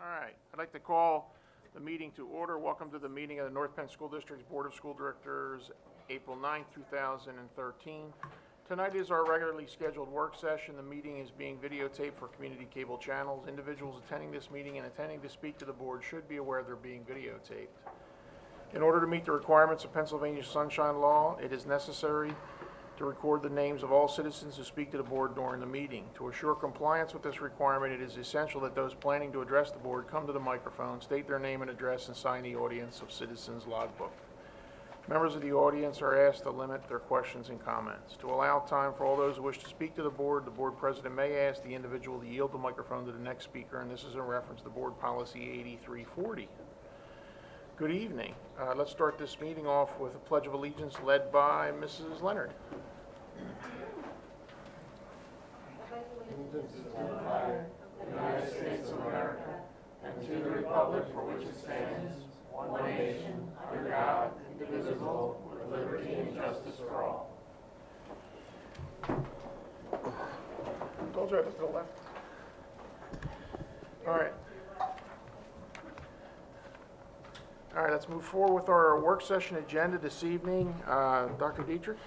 All right, I'd like to call the meeting to order. Welcome to the meeting of the North Penn School District's Board of School Directors, April 9th, 2013. Tonight is our regularly scheduled work session. The meeting is being videotaped for community cable channels. Individuals attending this meeting and intending to speak to the board should be aware they're being videotaped. In order to meet the requirements of Pennsylvania Sunshine Law, it is necessary to record the names of all citizens who speak to the board during the meeting. To assure compliance with this requirement, it is essential that those planning to address the board come to the microphone, state their name and address, and sign the audience of citizens logbook. Members of the audience are asked to limit their questions and comments. To allow time for all those who wish to speak to the board president may ask the individual to yield the microphone to the next speaker, and this is in reference to Board Policy 8340. Good evening. Let's start this meeting off with a Pledge of Allegiance led by Mrs. Leonard. Allegiance to the flag of the United States of America and to the republic for which it stands, one nation, under God, indivisible, with liberty and justice for all. Told you I was to the left. All right. All right, let's move forward with our work session agenda this evening. Dr. Dietrich?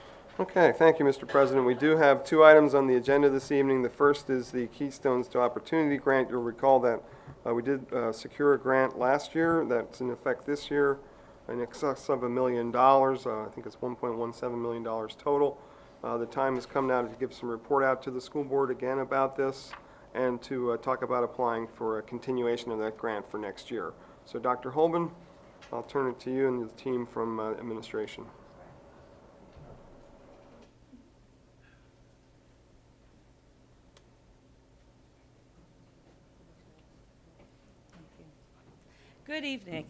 Okay, thank you, Mr. President. We do have two items on the agenda this evening. The first is the Keystones to Opportunity Grant. You'll recall that we did secure a grant last year that's in effect this year in excess of $1 million. I think it's $1.17 million total. The time has come now to give some report out to the school board again about this and to talk about applying for a continuation of that grant for next year. So, Dr. Holben, I'll turn it to you and the team from administration. Good evening,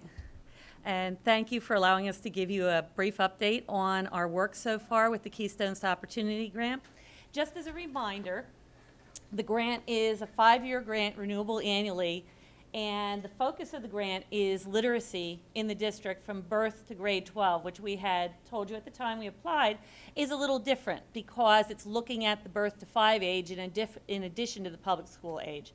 and thank you for allowing us to give you a brief update on our work so far with the Keystones to Opportunity Grant. Just as a reminder, the grant is a 5-year grant renewable annually, and the focus of the grant is literacy in the district from birth to grade 12, which we had told you at the time we applied is a little different because it's looking at the birth to 5 age in addition to the public school age.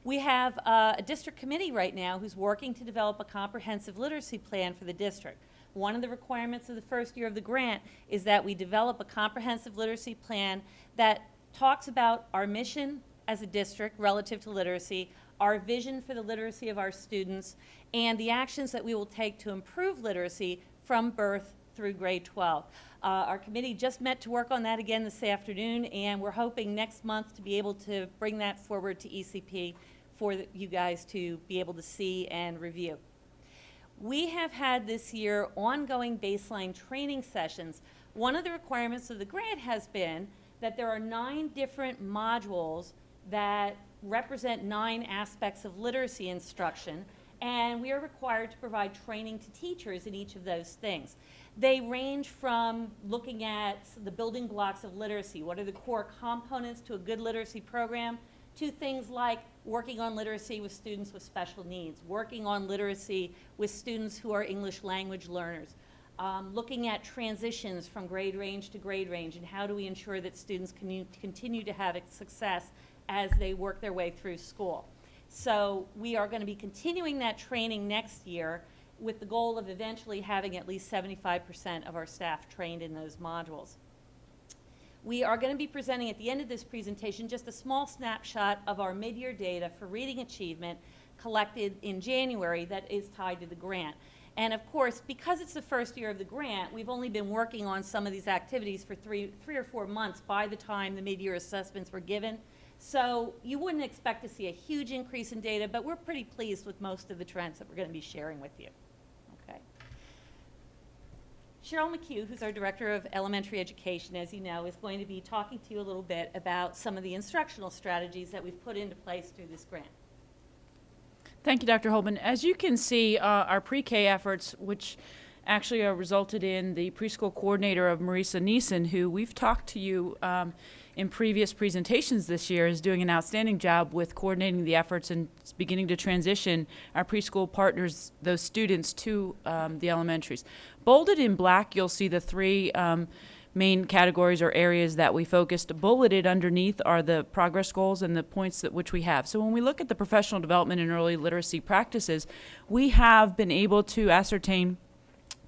We have a district committee right now who's working to develop a comprehensive literacy plan for the district. One of the requirements of the first year of the grant is that we develop a comprehensive literacy plan that talks about our mission as a district relative to literacy, our vision for the literacy of our students, and the actions that we will take to improve literacy from birth through grade 12. Our committee just met to work on that again this afternoon, and we're hoping next month to be able to bring that forward to ECP for you guys to be able to see and review. We have had this year ongoing baseline training sessions. One of the requirements of the grant has been that there are 9 different modules that represent 9 aspects of literacy instruction, and we are required to provide training to teachers in each of those things. They range from looking at the building blocks of literacy, what are the core components to a good literacy program, to things like working on literacy with students with special needs, working on literacy with students who are English language learners, looking at transitions from grade range to grade range, and how do we ensure that students can continue to have success as they work their way through school. So we are going to be continuing that training next year with the goal of eventually having at least 75% of our staff trained in those modules. We are going to be presenting at the end of this presentation just a small snapshot of our mid-year data for reading achievement collected in January that is tied to the grant. And of course, because it's the first year of the grant, we've only been working on some of these activities for three or four months by the time the mid-year assessments were given. So you wouldn't expect to see a huge increase in data, but we're pretty pleased with most of the trends that we're going to be sharing with you. Okay. Cheryl McHugh, who's our Director of Elementary Education, as you know, is going to be talking to you a little bit about some of the instructional strategies that we've put into place through this grant. Thank you, Dr. Holben. As you can see, our pre-K efforts, which actually resulted in the preschool coordinator of Marisa Neeson, who we've talked to you in previous presentations this year, is doing an outstanding job with coordinating the efforts and beginning to transition our preschool partners, those students, to the elementaries. Bolded in black, you'll see the 3 main categories or areas that we focused. Bulleted underneath are the progress goals and the points that which we have. So when we look at the professional development and early literacy practices, we have been able to ascertain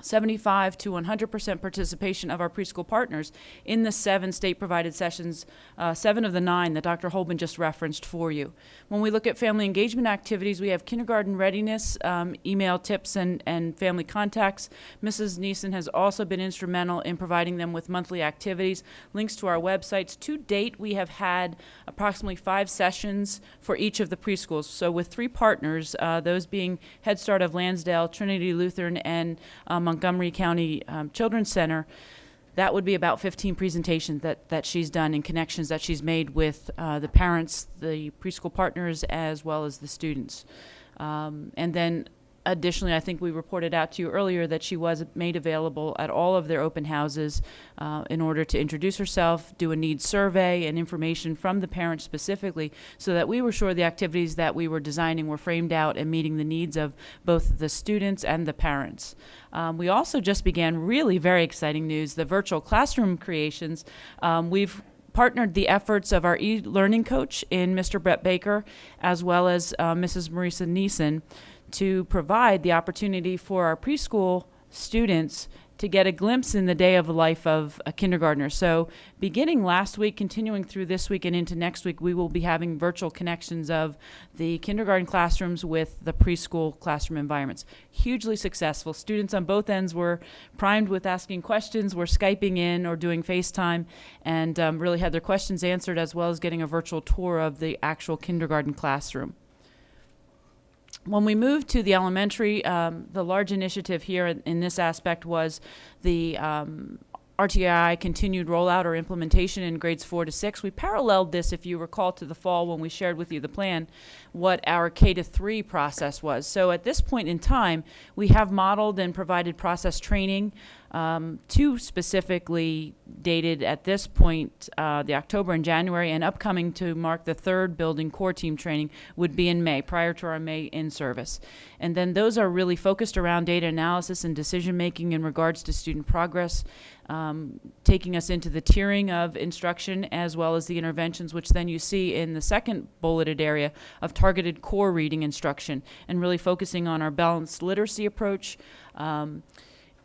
75 to 100% participation of our preschool partners in the 7 state-provided sessions, 7 of the 9 that Dr. Holman just referenced for you. When we look at family engagement activities, we have kindergarten readiness, email tips, and family contacts. Mrs. Neeson has also been instrumental in providing them with monthly activities, links to our websites. To date, we have had approximately 5 sessions for each of the preschools. So with 3 partners, those being Head Start of Lansdale, Trinity Lutheran, and Montgomery County Children's Center, that would be about 15 presentations that she's done and connections that she's made with the parents, the preschool partners, as well as the students. And then additionally, I think we reported out to you earlier that she was made available at all of their open houses in order to introduce herself, do a needs survey, and information from the parents specifically, so that we were sure the activities that we were designing were framed out and meeting the needs of both the students and the parents. We also just began really very exciting news, the virtual classroom creations. We've partnered the efforts of our e-learning coach in Mr. Brett Baker, as well as Mrs. Marisa Neeson, to provide the opportunity for our preschool students to get a glimpse in the day of life of a kindergartner. So beginning last week, continuing through this week and into next week, we will be having virtual connections of the kindergarten classrooms with the preschool classroom environments. Hugely successful. Students on both ends were primed with asking questions, were Skyping in or doing FaceTime, and really had their questions answered, as well as getting a virtual tour of the actual kindergarten classroom. When we moved to the elementary, the large initiative here in this aspect was the RTI continued rollout or implementation in grades 4 to 6. We paralleled this, if you recall, to the fall when we shared with you the plan, what our K to 3 process was. So at this point in time, we have modeled and provided process training, 2 specifically dated at this point, the October and January, and upcoming to mark the 3rd building core team training would be in May, prior to our May in-service. And then those are really focused around data analysis and decision-making in regards to student progress, taking us into the tiering of instruction as well as the interventions, which then you see in the second bulleted area of targeted core reading instruction, and really focusing on our balanced literacy approach,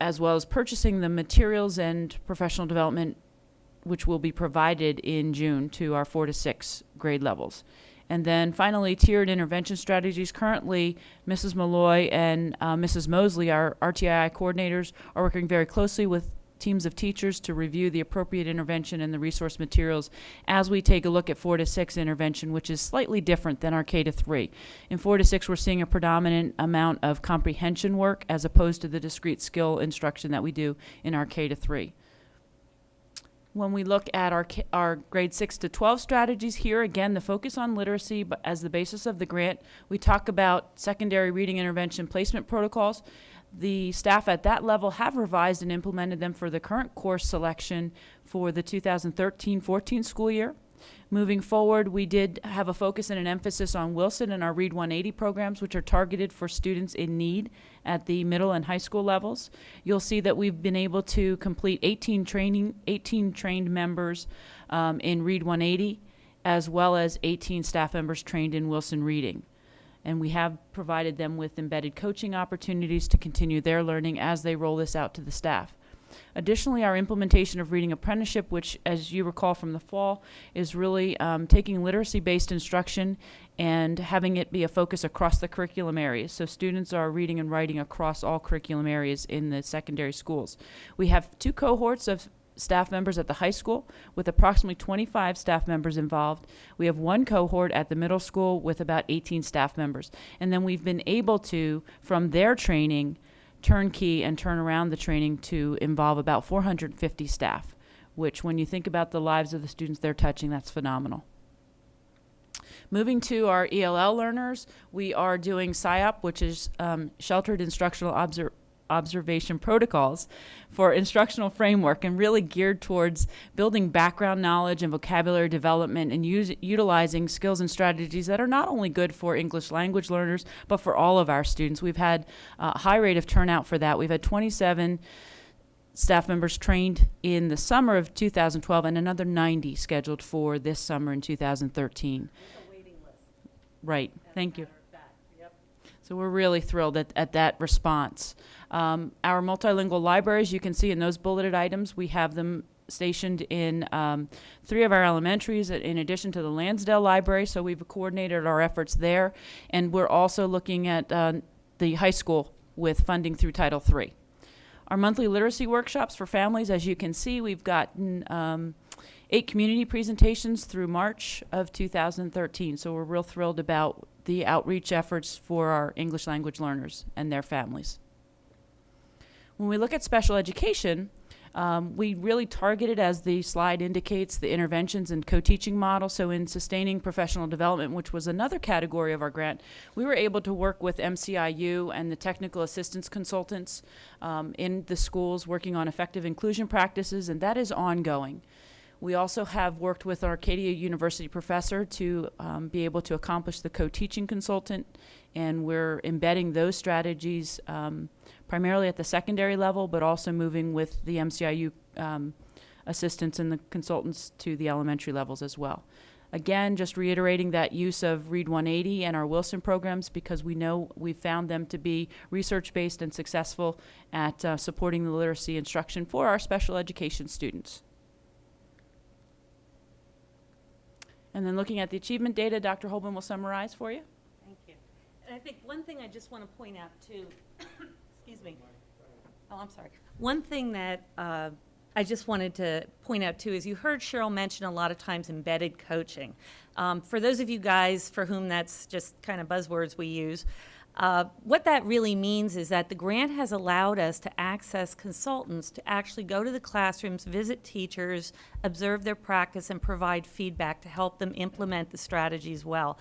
as well as purchasing the materials and professional development which will be provided in June to our 4 to 6 grade levels. And then finally, tiered intervention strategies. Currently, Mrs. Malloy and Mrs. Mosley, our RTI coordinators, are working very closely with teams of teachers to review the appropriate intervention and the resource materials as we take a look at 4 to 6 intervention, which is slightly different than our K to 3. In 4 to 6, we're seeing a predominant amount of comprehension work as opposed to the discrete skill instruction that we do in our K to 3. When we look at our grade 6 to 12 strategies here, again, the focus on literacy but as the basis of the grant. We talk about secondary reading intervention placement protocols. The staff at that level have revised and implemented them for the current course selection for the 2013-14 school year. Moving forward, we did have a focus and an emphasis on Wilson and our Read 180 programs, which are targeted for students in need at the middle and high school levels. You'll see that we've been able to complete 18 trained members in Read 180, as well as 18 staff members trained in Wilson Reading. And we have provided them with embedded coaching opportunities to continue their learning as they roll this out to the staff. Additionally, our implementation of Reading Apprenticeship, which, as you recall from the fall, is really taking literacy-based instruction and having it be a focus across the curriculum areas. So students are reading and writing across all curriculum areas in the secondary schools. We have 2 cohorts of staff members at the high school with approximately 25 staff members involved. We have 1 cohort at the middle school with about 18 staff members. And then we've been able to, from their training, turnkey and turn around the training to involve about 450 staff, which when you think about the lives of the students they're touching, that's phenomenal. Moving to our ELL learners, we are doing SIOP, which is Sheltered Instructional Observation Protocols for instructional framework, and really geared towards building background knowledge and vocabulary development and utilizing skills and strategies that are not only good for English language learners, but for all of our students. We've had a high rate of turnout for that. We've had 27 staff members trained in the summer of 2012 and another 90 scheduled for this summer in 2013. Right, thank you. So we're really thrilled at that response. Our multilingual libraries, you can see in those bulleted items, we have them stationed in 3 of our elementaries in addition to the Lansdale Library, so we've coordinated our efforts there. And we're also looking at the high school with funding through Title III. Our monthly literacy workshops for families, as you can see, we've gotten 8 community presentations through March of 2013, so we're real thrilled about the outreach efforts for our English language learners and their families. When we look at special education, we really targeted, as the slide indicates, the interventions and co-teaching model. So in sustaining professional development, which was another category of our grant, we were able to work with MCIU and the technical assistance consultants in the schools working on effective inclusion practices, and that is ongoing. We also have worked with our Arcadia University professor to be able to accomplish the co-teaching consultant, and we're embedding those strategies primarily at the secondary level, but also moving with the MCIU assistants and the consultants to the elementary levels as well. Again, just reiterating that use of Read 180 and our Wilson programs, because we know we've found them to be research-based and successful at supporting the literacy instruction for our special education students. And then looking at the achievement data, Dr. Holman will summarize for you. Thank you. And I think one thing I just want to point out too, excuse me. Oh, I'm sorry. One thing that I just wanted to point out too is you heard Cheryl mention a lot of times embedded coaching. For those of you guys for whom that's just kind of buzzwords we use, what that really means is that the grant has allowed us to access consultants to actually go to the classrooms, visit teachers, observe their practice, and provide feedback to help them implement the strategies well.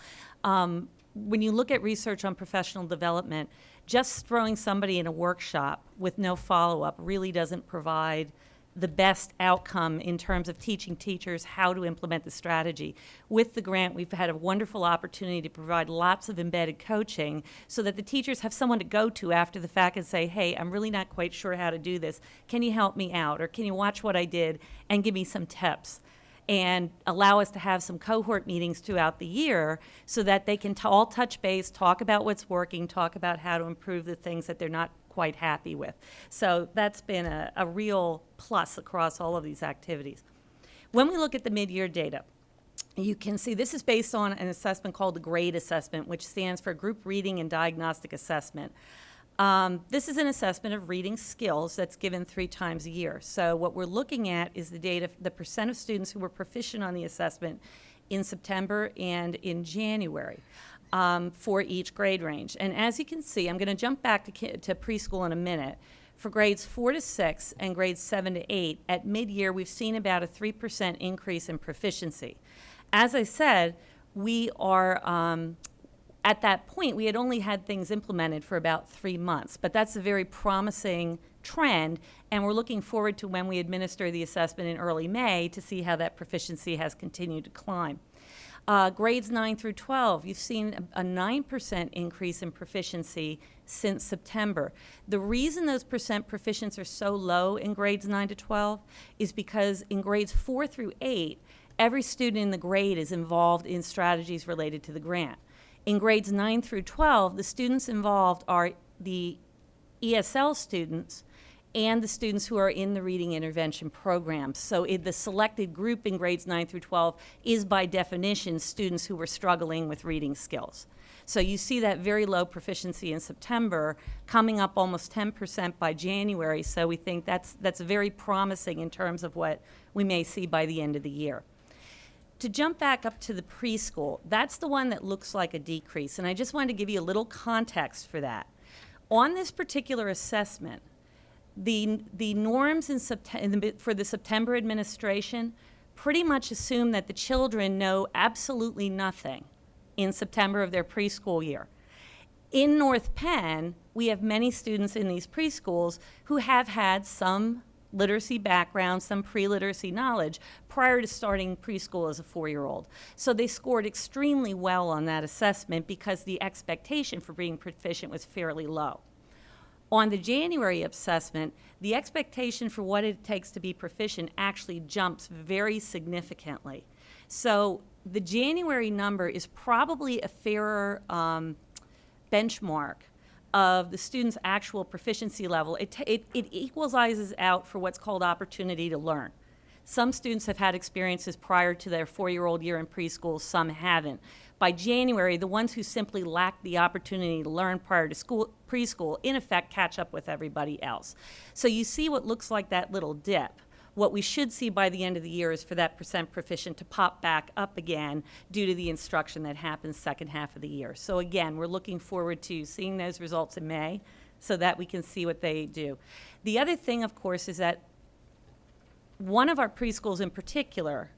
When you look at research on professional development, just throwing somebody in a workshop with no follow-up really doesn't provide the best outcome in terms of teaching teachers how to implement the strategy. With the grant, we've had a wonderful opportunity to provide lots of embedded coaching so that the teachers have someone to go to after the fact and say, hey, I'm really not quite sure how to do this. Can you help me out? Or can you watch what I did and give me some tips? And allow us to have some cohort meetings throughout the year so that they can all touch base, talk about what's working, talk about how to improve the things that they're not quite happy with. So that's been a real plus across all of these activities. When we look at the mid-year data, you can see this is based on an assessment called the GRADE assessment, which stands for Group Reading and Diagnostic Assessment. This is an assessment of reading skills that's given 3 times a year. So what we're looking at is the data, the percent of students who were proficient on the assessment in September and in January. For each grade range. And as you can see, I'm going to jump back to preschool in a minute. For grades 4 to 6 and grades 7 to 8, at mid-year, we've seen about a 3% increase in proficiency. As I said, we are, at that point, we had only had things implemented for about 3 months, but that's a very promising trend, and we're looking forward to when we administer the assessment in early May to see how that proficiency has continued to climb. Grades 9 through 12, you've seen a 9% increase in proficiency since September. The reason those percent proficiency are so low in grades 9 to 12 is because in grades 4 through 8, every student in the grade is involved in strategies related to the grant. In grades 9 through 12, the students involved are the ESL students and the students who are in the reading intervention programs. So the selected group in grades 9 through 12 is by definition students who were struggling with reading skills. So you see that very low proficiency in September, coming up almost 10% by January, so we think that's very promising in terms of what we may see by the end of the year. To jump back up to the preschool, that's the one that looks like a decrease, and I just wanted to give you a little context for that. On this particular assessment, the norms for the September administration pretty much assume that the children know absolutely nothing in September of their preschool year. In North Penn, we have many students in these preschools who have had some literacy background, some pre-literacy knowledge prior to starting preschool as a 4-year-old. So they scored extremely well on that assessment because the expectation for being proficient was fairly low. On the January assessment, the expectation for what it takes to be proficient actually jumps very significantly. So the January number is probably a fairer benchmark of the student's actual proficiency level. It equalizes out for what's called opportunity to learn. Some students have had experiences prior to their 4-year-old year in preschool, some haven't. By January, the ones who simply lacked the opportunity to learn prior to preschool, in effect, catch up with everybody else. So you see what looks like that little dip. What we should see by the end of the year is for that percent proficient to pop back up again due to the instruction that happens second half of the year. So again, we're looking forward to seeing those results in May so that we can see what they do. The other thing, of course, is that one of our preschools in particular,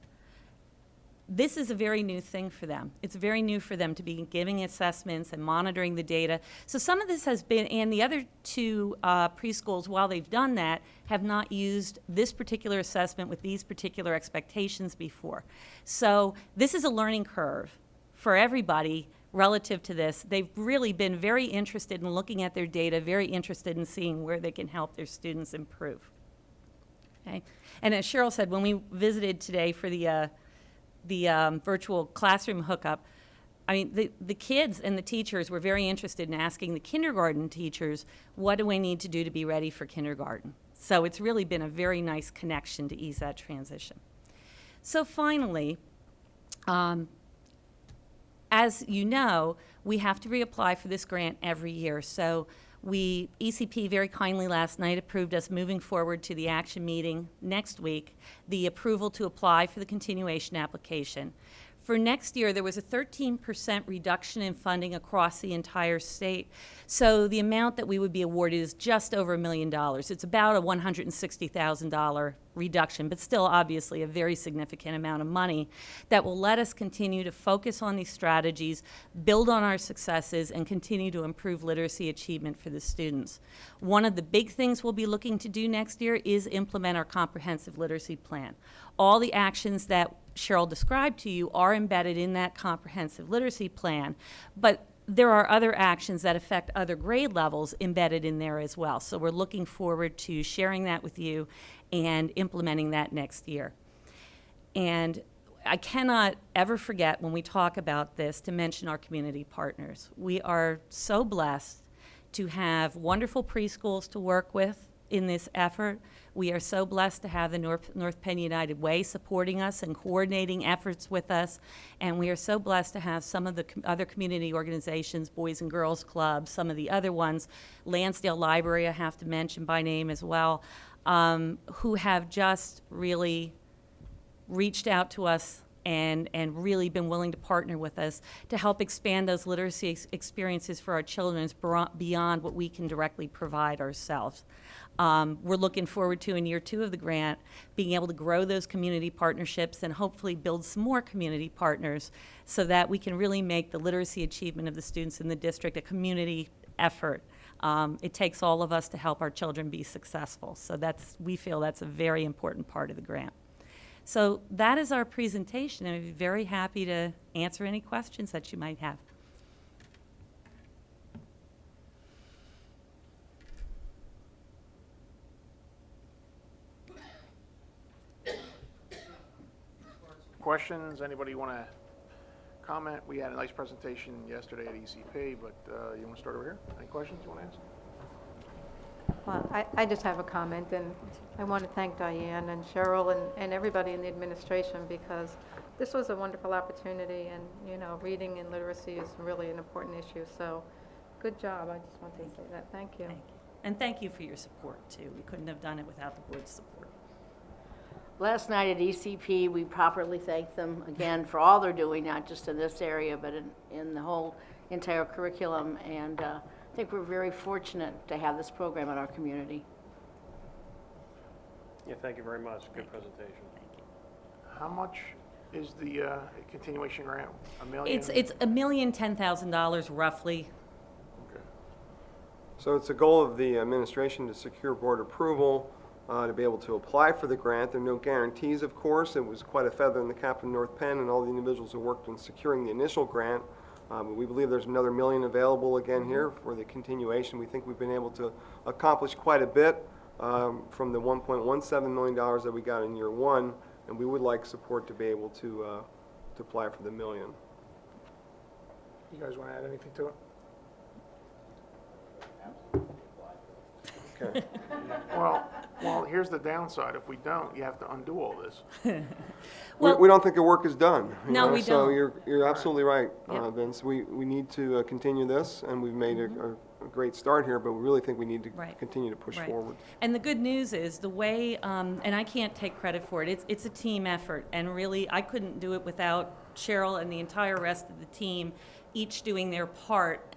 this is a very new thing for them. It's very new for them to be giving assessments and monitoring the data. So some of this has been, and the other two preschools, while they've done that, have not used this particular assessment with these particular expectations before. So this is a learning curve for everybody relative to this. They've really been very interested in looking at their data, very interested in seeing where they can help their students improve. Okay? And as Cheryl said, when we visited today for the virtual classroom hookup, I mean, the kids and the teachers were very interested in asking the kindergarten teachers, what do we need to do to be ready for kindergarten? So it's really been a very nice connection to ease that transition. So finally, as you know, we have to reapply for this grant every year. So ECP very kindly last night approved us moving forward to the action meeting next week, the approval to apply for the continuation application. For next year, there was a 13% reduction in funding across the entire state. So the amount that we would be awarded is just over $1 million. It's about a $160,000 reduction, but still obviously a very significant amount of money that will let us continue to focus on these strategies, build on our successes, and continue to improve literacy achievement for the students. One of the big things we'll be looking to do next year is implement our comprehensive literacy plan. All the actions that Cheryl described to you are embedded in that comprehensive literacy plan, but there are other actions that affect other grade levels embedded in there as well. So we're looking forward to sharing that with you and implementing that next year. And I cannot ever forget when we talk about this to mention our community partners. We are so blessed to have wonderful preschools to work with in this effort. We are so blessed to have the North Penn United Way supporting us and coordinating efforts with us, and we are so blessed to have some of the other community organizations, Boys and Girls Club, some of the other ones, Lansdale Library I have to mention by name as well, who have just really reached out to us and really been willing to partner with us to help expand those literacy experiences for our children beyond what we can directly provide ourselves. We're looking forward to, in year 2 of the grant, being able to grow those community partnerships and hopefully build some more community partners so that we can really make the literacy achievement of the students in the district a community effort. It takes all of us to help our children be successful. So we feel that's a very important part of the grant. So that is our presentation, and I'd be very happy to answer any questions that you might have. Questions? Anybody want to comment? We had a nice presentation yesterday at ECP, but you want to start over here? Any questions you want to ask? Well, I just have a comment, and I want to thank Diane and Cheryl and everybody in the administration, because this was a wonderful opportunity, and, you know, reading and literacy is really an important issue. So good job. I just want to say that. Thank you. Thank you. And thank you for your support, too. We couldn't have done it without the board's support. Last night at ECP, we properly thanked them again for all they're doing, not just in this area, but in the whole entire curriculum. And I think we're very fortunate to have this program in our community. Yeah, thank you very much. Good presentation. How much is the continuation grant? $1 million? It's $1,010,000 roughly. Okay. So it's a goal of the administration to secure board approval to be able to apply for the grant. There are no guarantees, of course. It was quite a feather in the cap of North Penn and all the individuals who worked on securing the initial grant. But we believe there's another $1 million available again here for the continuation. We think we've been able to accomplish quite a bit from the $1.17 million that we got in year one, and we would like support to be able to apply for the $1 million. You guys want to add anything to it? Okay. Well, here's the downside. If we don't, you have to undo all this. Well- We don't think the work is done. you No, know, we So don't. you're absolutely right, Yep. Vince. We need to continue this, and we've made a great start here, but we really think we need to Right. continue to push Right. forward. And the good news is the way, and I can't take credit for it, it's a team effort. And really, I couldn't do it without Cheryl and the entire rest of the team, each doing their part.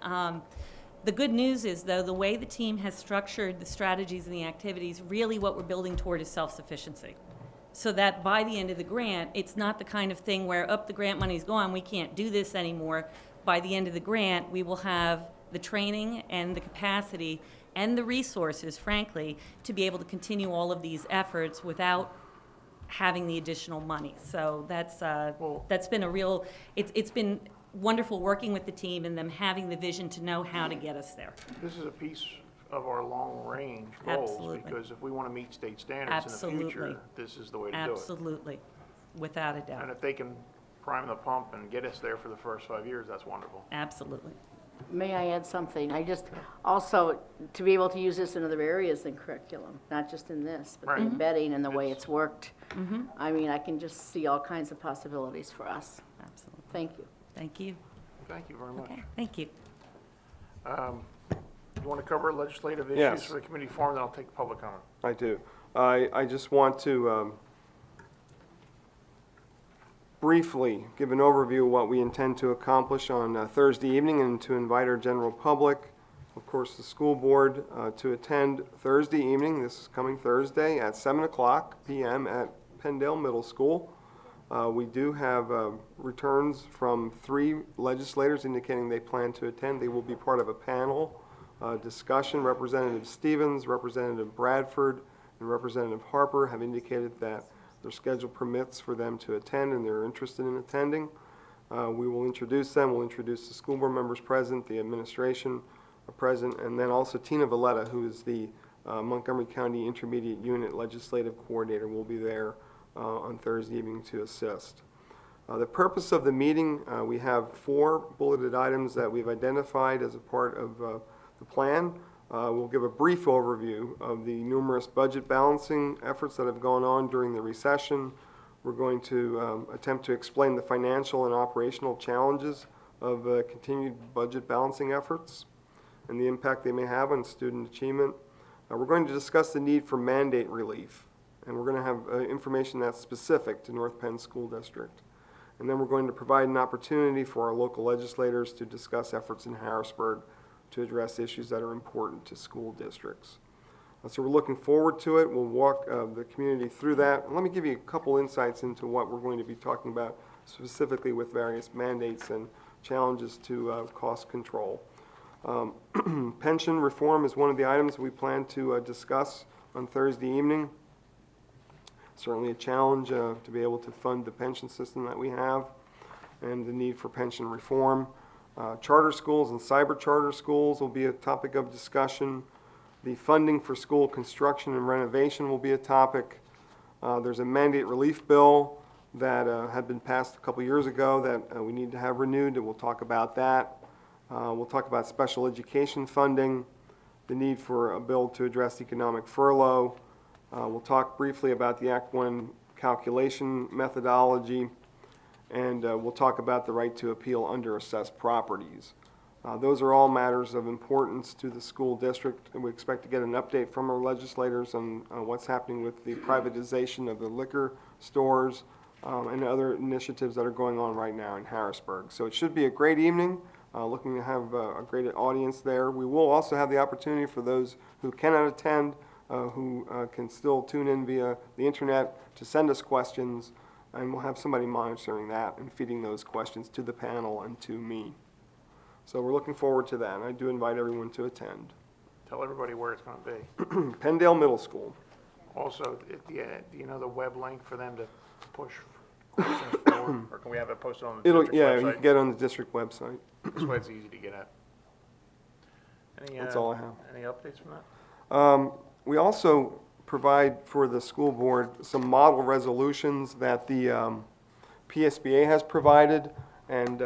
The good news is, though, the way the team has structured the strategies and the activities, really what we're building toward is self-sufficiency. So that by the end of the grant, it's not the kind of thing where, the grant money's gone, we can't do this anymore. By the end of the grant, we will have the training and the capacity and the resources, frankly, to be able to continue all of these efforts without having the additional money. So that's been a real, it's been wonderful working with the team and them having the vision to know how to get us there. This is a piece of our long-range goals. Absolutely. Because if we want to meet state standards in the Absolutely. future, this is the way to do it. Absolutely, without a And doubt. if they can prime the pump and get us there for the first 5 years, that's wonderful. Absolutely. May I add something? I just, also, to be able to use this in other areas than curriculum, not just in this, but the Right. embedding and the way It's- it's worked. I mean, I can just see all kinds of possibilities for us. Absolutely. Thank you. Thank you. Thank you very much. Okay, thank you. You want to cover legislative issues Yes. for the community forum, then I'll take public comment. I do. I just want to briefly give an overview of what we intend to accomplish on Thursday evening and to invite our general public, of course, the school board, to attend Thursday evening, this is coming Thursday, at 7:00 p.m. at Penndale Middle School. We do have returns from 3 legislators indicating they plan to attend. They will be part of a panel discussion. Representative Stevens, Representative Bradford, and Representative Harper have indicated that their schedule permits for them to attend and they're interested in attending. We will introduce them. We'll introduce the school board members present, the administration present, and then also Tina Valletta, who is the Montgomery County Intermediate Unit Legislative Coordinator, will be there on Thursday evening to assist. The purpose of the meeting, we have 4 bulleted items that we've identified as a part of the plan. We'll give a brief overview of the numerous budget balancing efforts that have gone on during the recession. We're going to attempt to explain the financial and operational challenges of continued budget balancing efforts and the impact they may have on student achievement. We're going to discuss the need for mandate relief, and we're going to have information that's specific to North Penn School District. And then we're going to provide an opportunity for our local legislators to discuss efforts in Harrisburg to address issues that are important to school districts. So we're looking forward to it. We'll walk the community through that. And let me give you a couple insights into what we're going to be talking about specifically with various mandates and challenges to cost control. Pension reform is one of the items we plan to discuss on Thursday evening. Certainly a challenge to be able to fund the pension system that we have and the need for pension reform. Charter schools and cyber charter schools will be a topic of discussion. The funding for school construction and renovation will be a topic. There's a mandate relief bill that had been passed a couple years ago that we need to have renewed, and we'll talk about that. We'll talk about special education funding, the need for a bill to address economic furlough. We'll talk briefly about the Act 1 calculation methodology, and we'll talk about the right to appeal under-assessed properties. Those are all matters of importance to the school district, and we expect to get an update from our legislators on what's happening with the privatization of the liquor stores and other initiatives that are going on right now in Harrisburg. So it should be a great evening. Looking to have a great audience there. We will also have the opportunity for those who cannot attend, who can still tune in via the internet to send us questions, and we'll have somebody monitoring that and feeding those questions to the panel and to me. So we're looking forward to that, and I do invite everyone to attend. Tell everybody where it's going to be. Penndale Middle School. Also, do you know the web link for them to push questions for, or can we have it posted on the It'll, district yeah, you website? can get it on the district website. This way it's easy to get at. Any, That's all I have. Any updates from that? We also provide for the school board some model resolutions that the PSBA has provided, and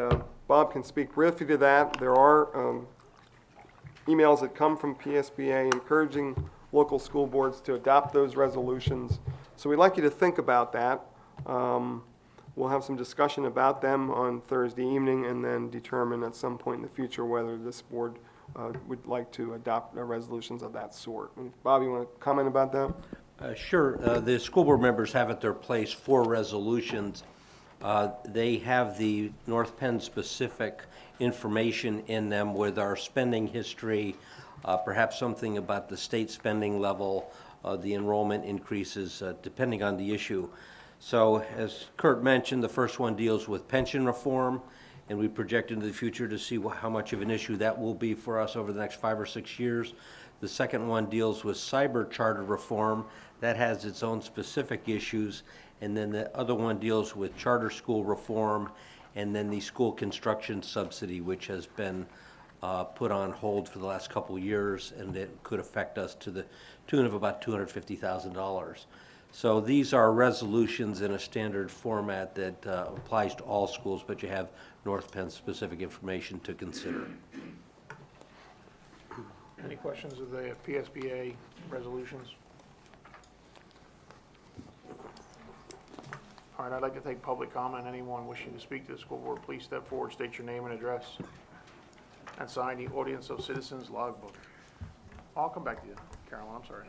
Bob can speak briefly to that. There are emails that come from PSBA encouraging local school boards to adopt those resolutions. So we'd like you to think about that. We'll have some discussion about them on Thursday evening and then determine at some point in the future whether this board would like to adopt resolutions of that sort. And Bob, you want to comment about that? Sure. The school board members have at their place 4 resolutions. They have the North Penn specific information in them with our spending history, perhaps something about the state spending level, the enrollment increases, depending on the issue. So as Kurt mentioned, the first one deals with pension reform, and we project into the future to see how much of an issue that will be for us over the next 5 or 6 years. The second one deals with cyber charter reform. That has its own specific issues. And then the other one deals with charter school reform, and then the school construction subsidy, which has been put on hold for the last couple of years, and it could affect us to the tune of about $250,000. So these are resolutions in a standard format that applies to all schools, but you have North Penn specific information to consider. Any questions of the PSBA resolutions? All right, I'd like to take public comment. Anyone wishing to speak to the school board, please step forward, state your name and address, and sign the audience of citizens logbook. I'll come back to you, Carolyn, I'm sorry.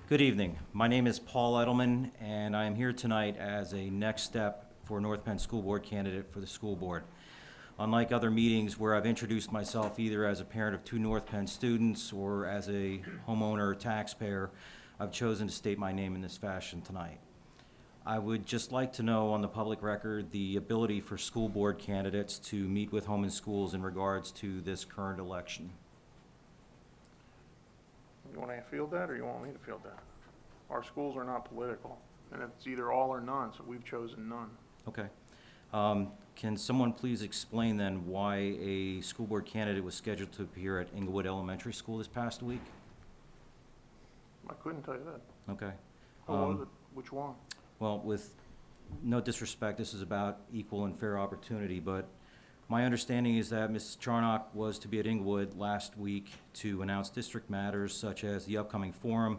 Good evening. My name is Paul Edelman, and I am here tonight as a next step for North Penn School Board candidate for the school board. Unlike other meetings where I've introduced myself either as a parent of 2 North Penn students or as a homeowner or taxpayer, I've chosen to state my name in this fashion tonight. I would just like to know on the public record the ability for school board candidates to meet with Home and Schools in regards to this current election. You want to field that, or you want me to field that? Our schools are not political, and it's either all or none, so we've chosen none. Okay. Can someone please explain then why a school board candidate was scheduled to appear at Inglewood Elementary School this past week? I couldn't tell you that. Okay. Who was it? Which one? Well, with no disrespect, this is about equal and fair opportunity, but my understanding is that Ms. Charnock was to be at Inglewood last week to announce district matters such as the upcoming forum.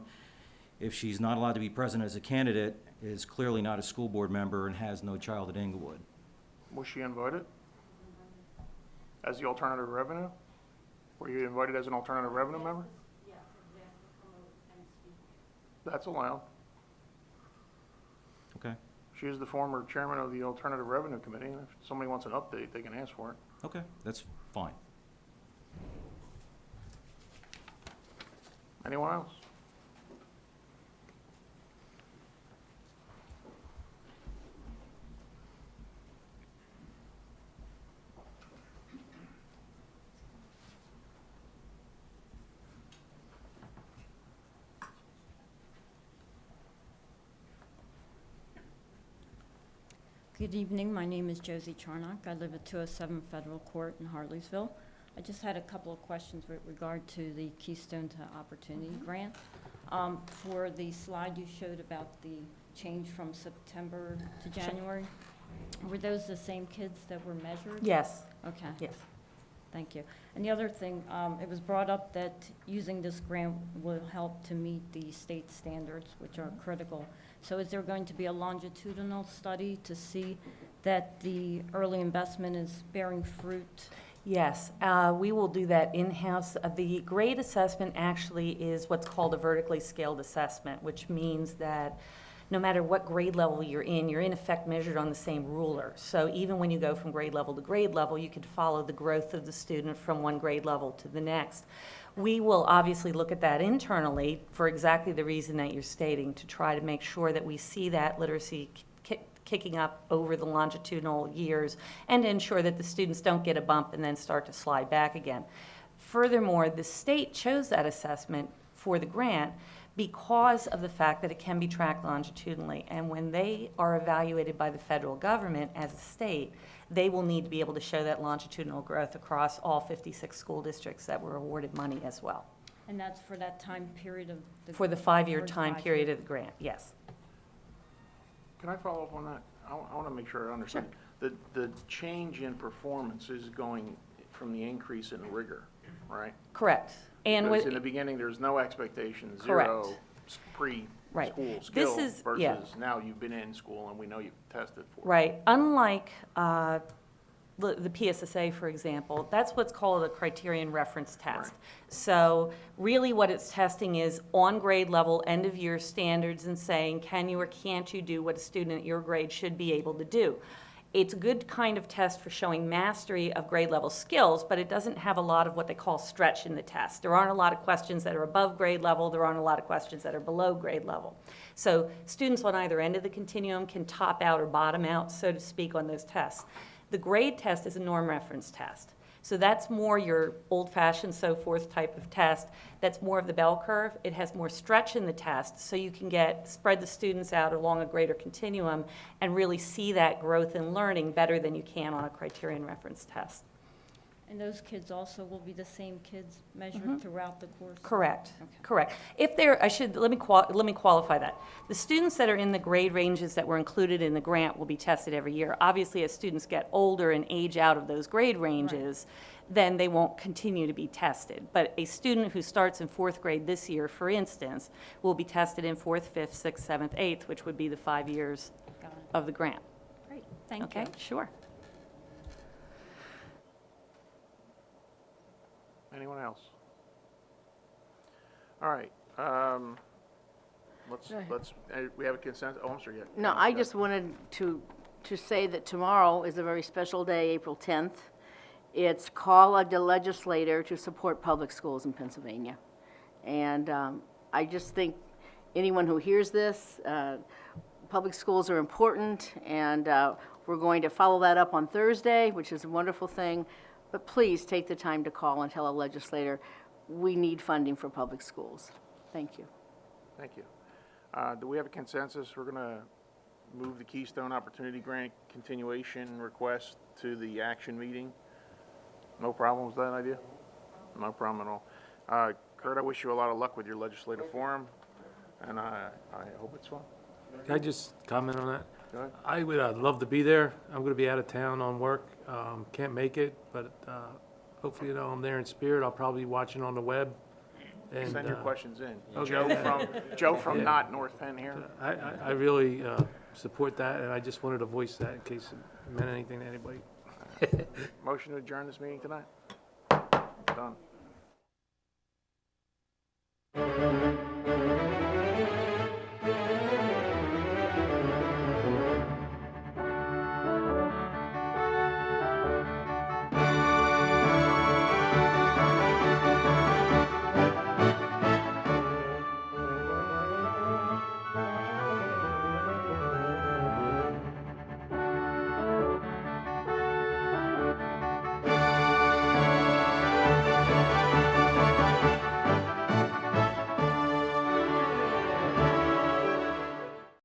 If she's not allowed to be present as a candidate, is clearly not a school board member and has no child at Inglewood. Was she invited? As the alternative revenue? Were you invited as an alternative revenue member? Yes. That's allowed. Okay. She is the former chairman of the Alternative Revenue Committee, and if somebody wants an update, they can ask for it. Okay, that's fine. Anyone else? Good evening. My name is Josie Charnock. I live at 207 Federal Court in Harleysville. I just had a couple of questions with regard to the Keystone to Opportunity Grant. For the slide you showed about the change from September to January, were those the same kids that were measured? Yes, Okay. yes. Thank you. And the other thing, it was brought up that using this grant will help to meet the state standards, which are critical. So is there going to be a longitudinal study to see that the early investment is bearing fruit? Yes, we will do that in-house. The grade assessment actually is what's called a vertically scaled assessment, which means that no matter what grade level you're in effect measured on the same ruler. So even when you go from grade level to grade level, you can follow the growth of the student from one grade level to the next. We will obviously look at that internally for exactly the reason that you're stating, to try to make sure that we see that literacy kicking up over the longitudinal years and ensure that the students don't get a bump and then start to slide back again. Furthermore, the state chose that assessment for the grant because of the fact that it can be tracked longitudinally. And when they are evaluated by the federal government as a state, they will need to be able to show that longitudinal growth across all 56 school districts that were awarded money as well. And that's for that time period of the... For the 5-year for the time 5 period years. of the grant, yes. Can I follow up on that? I want to make sure I understand. The change in performance is going from the increase in rigor, right? Correct. And Because with, in the beginning, there's no expectation, Correct. zero Right. pre-school This skill is- versus yeah. now you've been in school and we know you've tested for it. right, unlike the PSSA, for example, that's what's called a Criterion reference test. Right. So really what it's testing is on grade level, end of year standards, and saying, can you or can't you do what a student at your grade should be able to do? It's a good kind of test for showing mastery of grade level skills, but it doesn't have a lot of what they call stretch in the test. There aren't a lot of questions that are above grade level, there aren't a lot of questions that are below grade level. So students on either end of the continuum can top out or bottom out, so to speak, on those tests. The grade test is a norm reference test. So that's more your old-fashioned so forth type of test. That's more of the bell curve. It has more stretch in the test, so you can spread the students out along a greater continuum and really see that growth in learning better than you can on a Criterion reference test. And those kids also will be the same kids measured throughout the course? Correct, Okay. correct. If they're, let me qualify that. The students that are in the grade ranges that were included in the grant will be tested every year. Obviously, as students get older and age out of those grade ranges, then they won't continue to be tested. But a student who starts in 4th grade this year, for instance, will be tested in 4th, 5th, 6th, 7th, 8th, which would be the 5 years Got it. of the grant. Great, thank you. Okay, sure. Anyone else? All right, we have a consensus, oh, I'm sorry, yeah. No, I just wanted to say that tomorrow is a very special day, April 10th. It's Call of the Legislator to Support Public Schools in Pennsylvania. And I just think anyone who hears this, public schools are important, and we're going to follow that up on Thursday, which is a wonderful thing. But please take the time to call and tell a legislator, we need funding for public schools. Thank you. Thank you. Do we have a consensus? We're going to move the Keystone Opportunity Grant continuation request to the action meeting. No problem with that idea? No problem at all. Kurt, I wish you a lot of luck with your legislative forum, and I hope it's fun. Can I just comment on that? Go ahead. I would love to be there. I'm going to be out of town on work. Can't make it, but hopefully, I'm there in spirit. I'll probably be watching on the web. And Send your questions in. okay. Joe from Yeah. not North Penn here. I really support that, and I just wanted to voice that in case it meant anything to anybody. Motion to adjourn this meeting tonight? Done.